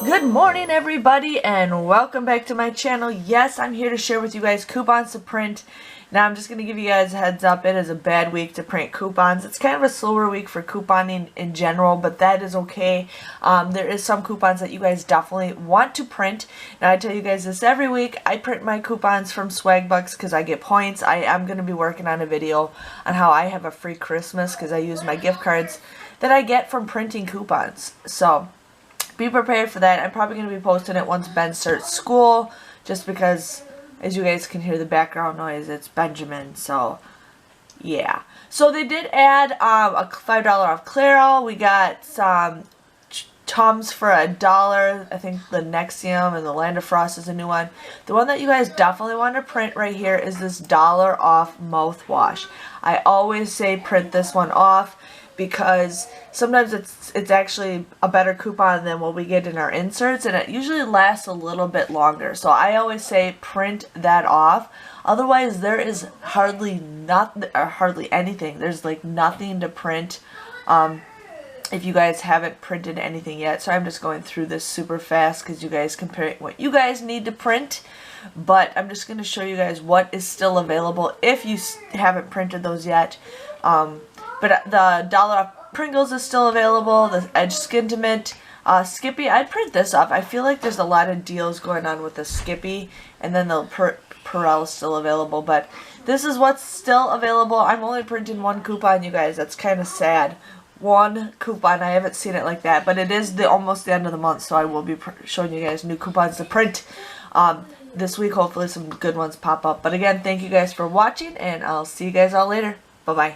Good morning everybody and welcome back to my channel. Yes, I'm here to share with you guys coupons to print. Now I'm just going to give you guys a heads up, it is a bad week to print coupons. It's kind of a slower week for couponing in general, but that is okay. There is some coupons that you guys definitely want to print. Now I tell you guys this every week, I print my coupons from Swagbucks because I get points. I am going to be working on a video on how I have a free Christmas because I use my gift cards that I get from printing coupons. So be prepared for that. I'm probably going to be posting it once Ben starts school, just because, as you guys can hear the background noise, it's Benjamin, so yeah. So they did add a $5 off Clairol. We got some Tums for $1. I think the Nexium and the Land of Frost is a new one. The one that you guys definitely want to print right here is this $1 off mouthwash. I always say print this one off, because sometimes it's actually a better coupon than what we get in our inserts, and it usually lasts a little bit longer. So I always say print that off. Otherwise, there is hardly anything. There's like nothing to print if you guys haven't printed anything yet. So I'm just going through this super fast because you guys compare what you guys need to print. But I'm just going to show you guys what is still available if you haven't printed those yet. But the $1 off Pringles is still available. The Edge Skintimate, Skippy, I'd print this off. I feel like there's a lot of deals going on with the Skippy, and then the Perel is still available. But this is what's still available. I'm only printing one coupon, you guys. That's kind of sad. One coupon. I haven't seen it like that. But it is almost the end of the month, so I will be showing you guys new coupons to print this week. Hopefully some good ones pop up. But again, thank you guys for watching, and I'll see you guys all later. Bye-bye.